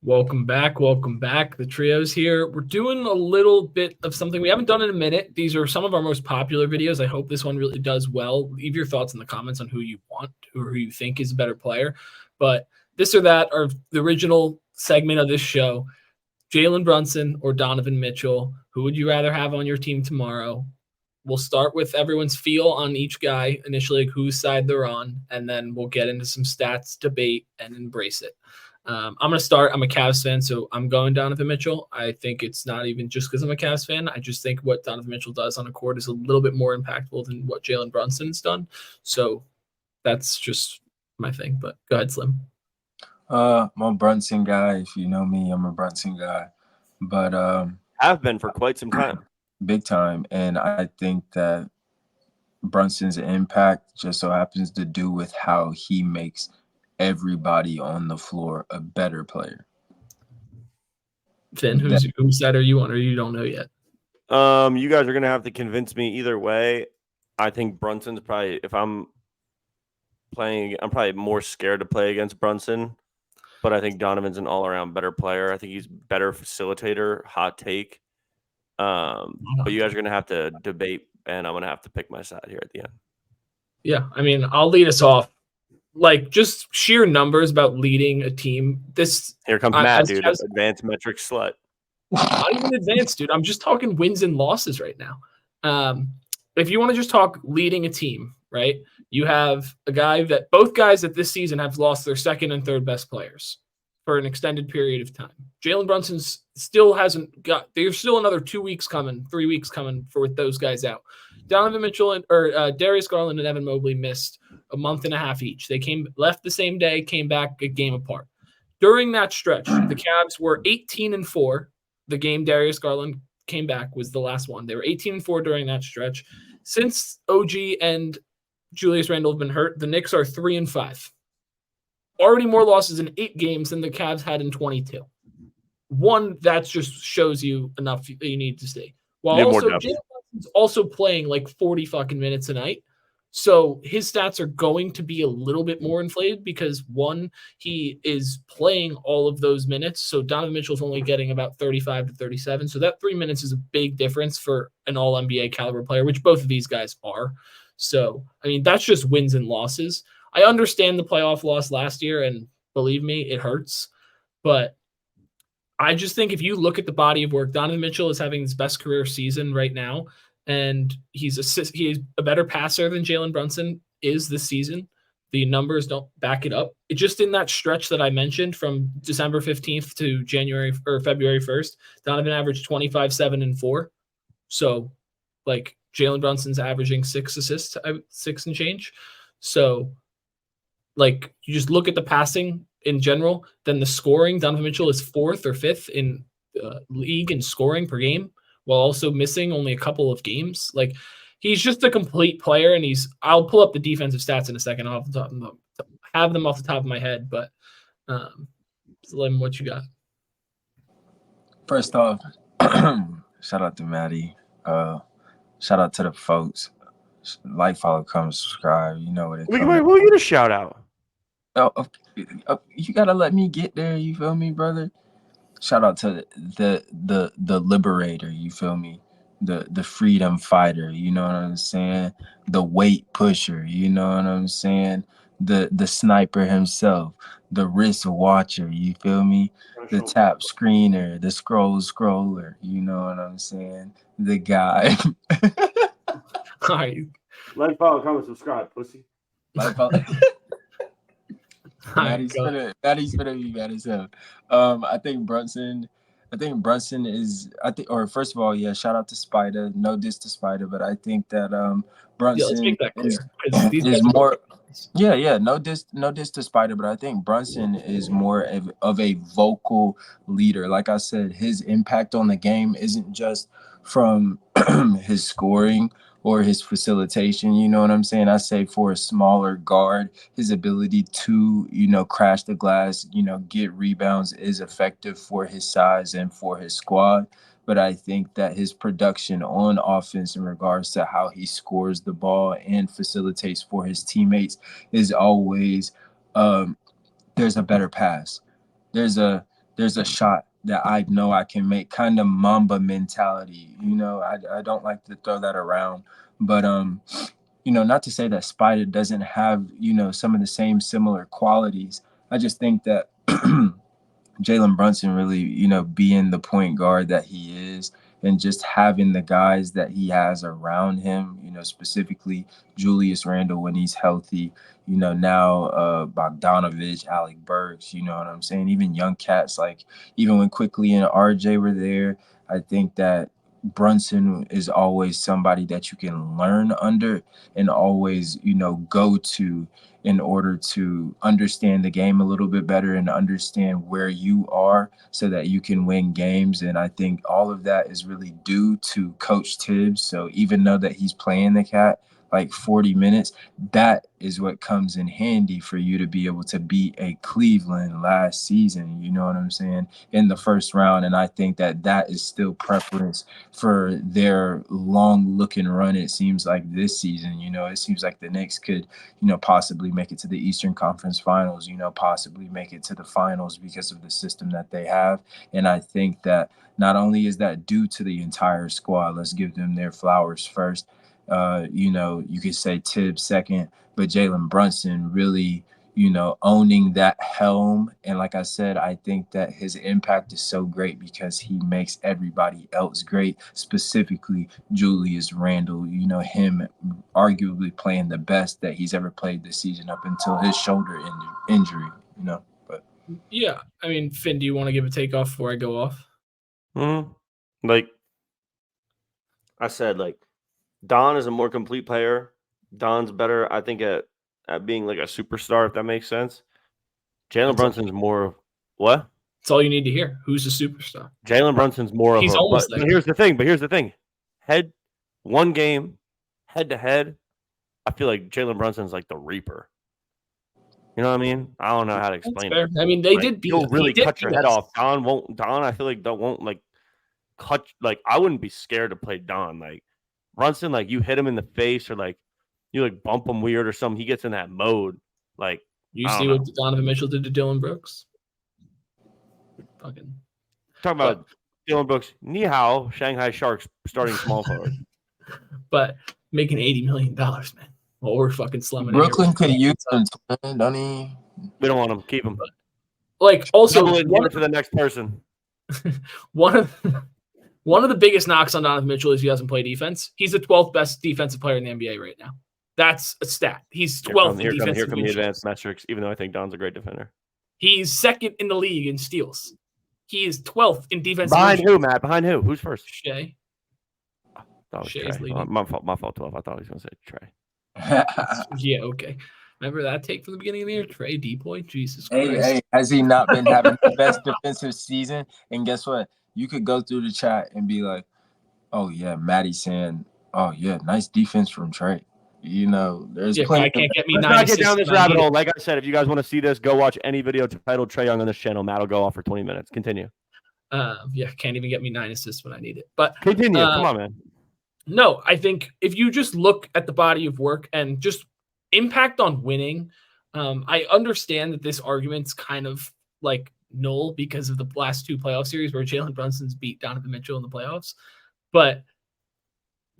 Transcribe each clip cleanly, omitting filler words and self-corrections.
Welcome back. Welcome back. The trio's here. We're doing a little bit of something we haven't done in a minute. These are some of our most popular videos. I hope this one really does well. Leave your thoughts in the comments on who you want or who you think is a better player. But this or that are the original segment of this show. Jalen Brunson or Donovan Mitchell. Who would you rather have on your team tomorrow? We'll start with everyone's feel on each guy initially, like whose side they're on, and then we'll get into some stats, debate, and embrace it. I'm going to start. I'm a Cavs fan, so I'm going Donovan Mitchell. I think it's not even just because I'm a Cavs fan. I just think what Donovan Mitchell does on a court is a little bit more impactful than what Jalen Brunson's done. So that's just my thing. But go ahead, Slim. I'm a Brunson guy. If you know me, I'm a Brunson guy. But Have been for quite some time. Big time. And I think that Brunson's impact just so happens to do with how he makes everybody on the floor a better player. Finn, whose side are you on, or you don't know yet? You guys are gonna have to convince me either way. I think Brunson's probably, if I'm playing, I'm probably more scared to play against Brunson. But I think Donovan's an all-around better player. I think he's better facilitator. Hot take. But you guys are gonna have to debate, and I'm gonna have to pick my side here at the end. Yeah, I mean, I'll lead us off. Like, just sheer numbers about leading a team. Here comes Matt, dude. Advanced metric slut. Not even advanced, dude. I'm just talking wins and losses right now. If you want to just talk leading a team, right? You have a guy that both guys that this season have lost their second and third best players for an extended period of time. Jalen Brunson still hasn't got. There's still another 2 weeks coming, 3 weeks coming for with those guys out. Donovan Mitchell or Darius Garland and Evan Mobley missed a month and a half each. They left the same day, came back a game apart. During that stretch, the Cavs were 18-4. The game Darius Garland came back was the last one. They were 18-4 during that stretch. Since OG and Julius Randle have been hurt, the Knicks are 3-5. Already more losses in 8 games than the Cavs had in 22. One, that just shows you enough you need to see. While also Jalen Brunson's also playing like 40 fucking minutes a night. So his stats are going to be a little bit more inflated because, one, he is playing all of those minutes. So Donovan Mitchell's only getting about 35 to 37. So that 3 minutes is a big difference for an all-NBA caliber player, which both of these guys are. So, I mean, that's just wins and losses. I understand the playoff loss last year, and believe me, it hurts. But I just think if you look at the body of work, Donovan Mitchell is having his best career season right now. And he is a better passer than Jalen Brunson is this season. The numbers don't back it up. It just in that stretch that I mentioned from December 15th to January or February 1st, Donovan averaged 25, 7, and 4. So, like, Jalen Brunson's averaging 6 assists, 6 and change. So, like, you just look at the passing in general, then the scoring. Donovan Mitchell is 4th or 5th in the league in scoring per game, while also missing only a couple of games. Like, he's just a complete player, and I'll pull up the defensive stats in a second. I'll have them off the top of my head, but Slim, what you got? First off, shout out to Maddie. Shout out to the folks. Like, follow, comment, subscribe. You know what it is. We'll get a shout out. Oh, you gotta let me get there. You feel me, brother? Shout out to the liberator, you feel me? The freedom fighter, you know what I'm saying? The weight pusher, you know what I'm saying? The sniper himself, the wrist watcher, you feel me? The tap screener, the scroller, you know what I'm saying? The guy. All right. Like, follow, comment, subscribe, pussy. Like, follow. Maddie's gonna be mad as hell. I think Brunson is, or first of all, yeah, shout out to Spider. No diss to Spider, but I think that Brunson is more. Yeah, no diss to Spider, but I think Brunson is more of a vocal leader. Like I said, his impact on the game isn't just from his scoring or his facilitation, you know what I'm saying? I say for a smaller guard, his ability to, crash the glass, get rebounds is effective for his size and for his squad. But I think that his production on offense in regards to how he scores the ball and facilitates for his teammates is always there's a better pass. There's there's a shot that I know I can make, kind of Mamba mentality. I don't like to throw that around, but not to say that Spider doesn't have, some of the same similar qualities. I just think that Jalen Brunson really, being the point guard that he is, and just having the guys that he has around him, specifically Julius Randle when he's healthy, now Bogdanovich, Alec Burks, you know what I'm saying? Even young cats, like even when Quickly and RJ were there, I think that Brunson is always somebody that you can learn under and always, go to in order to understand the game a little bit better and understand where you are so that you can win games. And I think all of that is really due to Coach Tibbs. So even though that he's playing the cat like 40 minutes, that is what comes in handy for you to be able to beat a Cleveland last season, you know what I'm saying, in the first round. And I think that that is still preference for their long looking run. It seems like this season, it seems like the Knicks could, possibly make it to the Eastern Conference Finals, possibly make it to the finals because of the system that they have. And I think that not only is that due to the entire squad, let's give them their flowers first. You could say Tibbs second, but Jalen Brunson really, owning that helm. And like I said, I think that his impact is so great because he makes everybody else great, specifically Julius Randle, him arguably playing the best that he's ever played this season up until his shoulder injury, But yeah, I mean, Finn, do you want to give a takeoff before I go off? Like I said, like Don is a more complete player. Don's better, I think, at being like a superstar, if that makes sense. Jalen Brunson's more what? That's all you need to hear. Who's a superstar? Jalen Brunson's more He's of a. almost But here's the thing. One game, head to head. I feel like Jalen Brunson's like the Reaper. You know what I mean? I don't know how to explain it. I mean, they did beat. He'll really cut your head off. Don won't. Don, I feel like won't like cut. Like I wouldn't be scared to play Don. Like Brunson, like you hit him in the face or like you like bump him weird or something. He gets in that mode. Like you see what Donovan Mitchell did to Dylan Brooks. Fucking talking about Dylan Brooks. Ni hao, Shanghai Sharks starting small forward. But making $80 million, man. Well, we're fucking slumming. Brooklyn could use him, don't he? We don't want him. Keep him. Like also, give it to the next person. One of the biggest knocks on Donovan Mitchell is he doesn't play defense. He's the 12th best defensive player in the NBA right now. That's a stat. He's 12th in defensive. Here come the advanced metrics. Even though I think Don's a great defender, he's second in the league in steals. He is 12th in defense. Behind who, Matt? Behind who? Who's first? Shea. Shay's leading. My fault. 12. I thought he was going to say Trey. Yeah, okay. Remember that take from the beginning of the year? Trey D-Point? Jesus Christ. Hey, has he not been having the best defensive season? And guess what? You could go through the chat and be like, oh, yeah, Maddie saying, oh, yeah, nice defense from Trey. There's plenty. I can't get me. Let's not get down this rabbit hole. Like I said, if you guys want to see this, go watch any video titled Trey Young on this channel. Matt will go off for 20 minutes. Continue. Can't even get me 9 assists when I need it. But continue. Come on, man. No, I think if you just look at the body of work and just impact on winning, I understand that this argument's kind of like null because of the last 2 playoff series where Jalen Brunson's beat Donovan Mitchell in the playoffs. But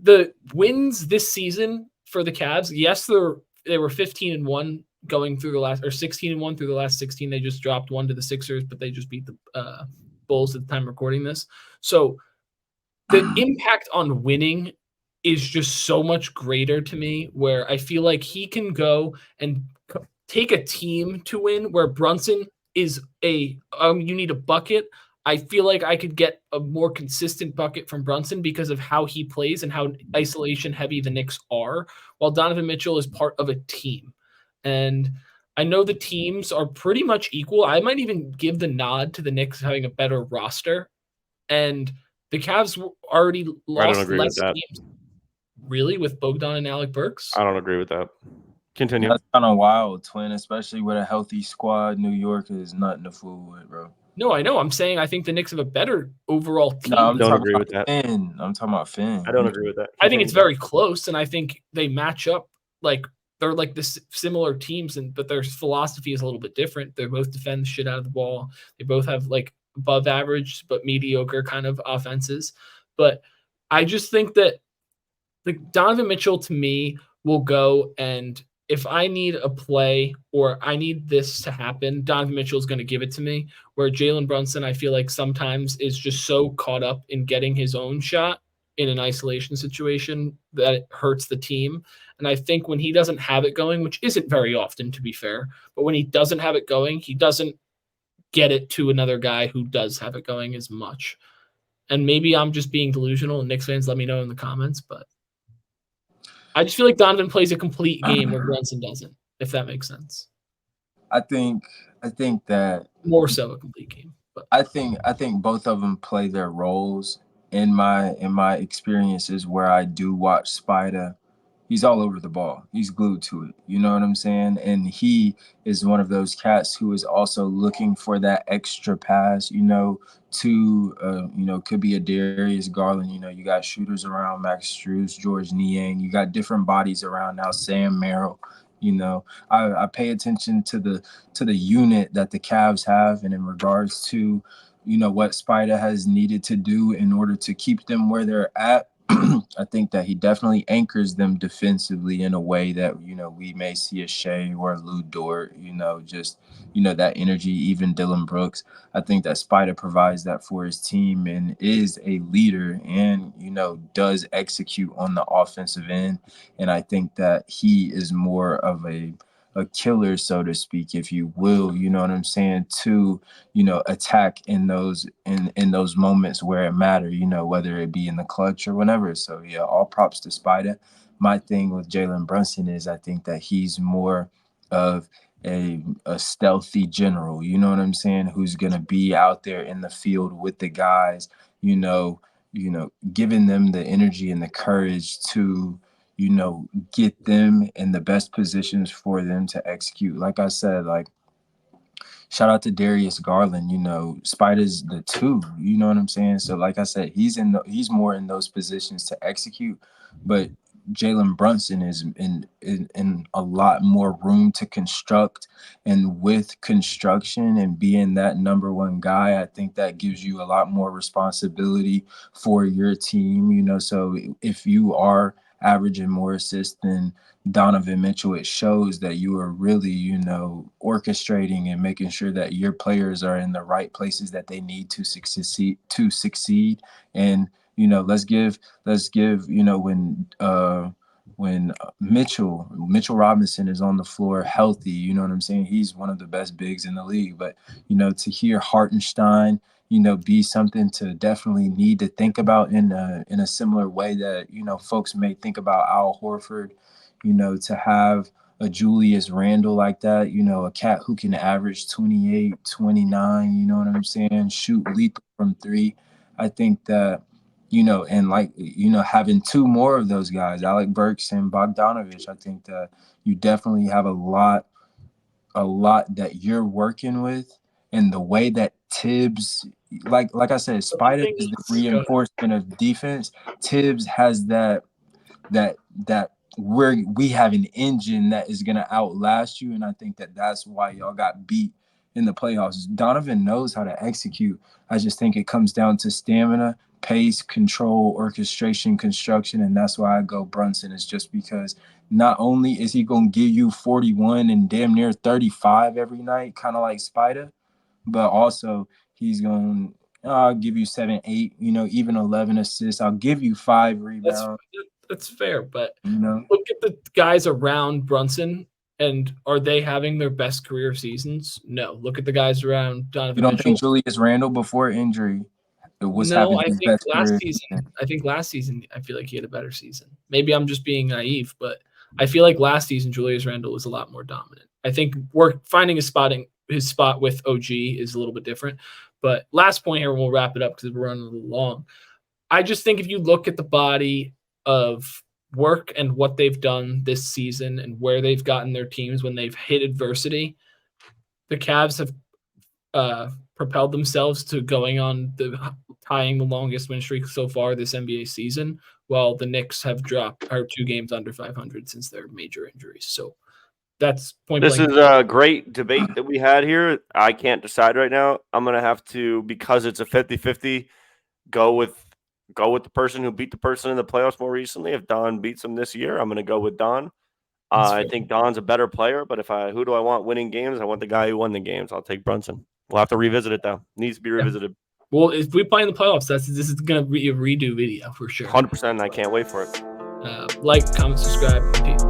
the wins this season for the Cavs, yes, they were 15-1 going through the last, or 16-1 through the last 16. They just dropped 1 to the Sixers, but they just beat the Bulls at the time recording this. So the impact on winning is just so much greater to me, where I feel like he can go and take a team to win, where Brunson is you need a bucket. I feel like I could get a more consistent bucket from Brunson because of how he plays and how isolation heavy the Knicks are, while Donovan Mitchell is part of a team. And I know the teams are pretty much equal. I might even give the nod to the Knicks having a better roster. And the Cavs already lost less games. Really? With Bogdan and Alec Burks? I don't agree with that. Continue. That's kind of wild, twin, especially with a healthy squad. New York is nothing to fool with, bro. No, I know. I'm saying I think the Knicks have a better overall team. No, I don't agree with that. I'm talking about Finn. I don't agree with that. I think it's very close, and I think they match up like they're like this similar teams, but their philosophy is a little bit different. They both defend the shit out of the ball. They both have like above average but mediocre kind of offenses. But I just think that Donovan Mitchell to me will go, and if I need a play or I need this to happen, Donovan Mitchell is going to give it to me. Where Jalen Brunson, I feel like sometimes is just so caught up in getting his own shot in an isolation situation that it hurts the team. And I think when he doesn't have it going, which isn't very often to be fair, but when he doesn't have it going, he doesn't get it to another guy who does have it going as much. And maybe I'm just being delusional, and Knicks fans let me know in the comments, but I just feel like Donovan plays a complete game where Brunson doesn't, if that makes sense. I think that more so a complete game. But I think both of them play their roles. In my experiences where I do watch Spider, he's all over the ball. He's glued to it. You know what I'm saying? And he is one of those cats who is also looking for that extra pass, to could be a Darius Garland. You got shooters around Max Strus, George Niang. You got different bodies around now, Sam Merrill. I pay attention to the unit that the Cavs have, and in regards to what Spider has needed to do in order to keep them where they're at. I think that he definitely anchors them defensively in a way that we may see a Shea or a Lou Dort, just that energy. Even Dylan Brooks, I think that Spider provides that for his team and is a leader, and does execute on the offensive end. And I think that he is more of a killer, so to speak, if you will, you know what I'm saying, to attack in those moments where it matters, whether it be in the clutch or whatever. So yeah, all props to Spider. My thing with Jalen Brunson is I think that he's more of a stealthy general, you know what I'm saying, who's gonna be out there in the field with the guys, giving them the energy and the courage to get them in the best positions for them to execute. Like I said, shout out to Darius Garland, Spider's the two, you know what I'm saying? So like I said, he's more in those positions to execute, but Jalen Brunson is in a lot more room to construct, and with construction and being that number one guy, I think that gives you a lot more responsibility for your team, so if you are averaging more assists than Donovan Mitchell, it shows that you are really, orchestrating and making sure that your players are in the right places that they need to succeed. And, let's give, when Mitchell Robinson is on the floor healthy, you know what I'm saying? He's one of the best bigs in the league. But, to hear Hartenstein, be something to definitely need to think about in a similar way that, folks may think about Al Horford, to have a Julius Randle like that, a cat who can average 28, 29, you know what I'm saying, shoot lethal from three. I think that, and having two more of those guys, Alec Burks and Bogdanovich, I think that you definitely have a lot that you're working with. And the way that Tibbs, like I said, Spider is the reinforcement of defense. Tibbs has that where we have an engine that is going to outlast you. And I think that that's why y'all got beat in the playoffs. Donovan knows how to execute. I just think it comes down to stamina, pace, control, orchestration, construction. And that's why I go Brunson, is just because not only is he going to give you 41 and damn near 35 every night, kind of like Spider, but also he's going to I'll give you 7, 8, even 11 assists. I'll give you 5 rebounds. That's fair, but look at the guys around Brunson, and are they having their best career seasons? No. Look at the guys around Donovan You don't Mitchell. think Julius Randle before injury was No, having I his think best last career season. I think last season, I feel like he had a better season. Maybe I'm just being naive, but I feel like last season Julius Randle was a lot more dominant. I think we're finding his spot with OG is a little bit different. But last point here, and we'll wrap it up because we're running a little long. I just think if you look at the body of work and what they've done this season and where they've gotten their teams when they've hit adversity, the Cavs have propelled themselves to tying the longest win streak so far this NBA season, while the Knicks have dropped 2 games under 500 since their major injuries. So That's point This blank. is a great debate that we had here. I can't decide right now. I'm going to have to, because it's a 50-50, go with the person who beat the person in the playoffs more recently. If Don beats him this year, I'm going to go with Don. I think Don's a better player, but who do I want winning games? I want the guy who won the games. I'll take Brunson. We'll have to revisit it, though. Needs to be revisited. Well, if we play in the playoffs, this is going to be a redo video for sure. 100%. I can't wait for it. Like, comment, subscribe. Peace.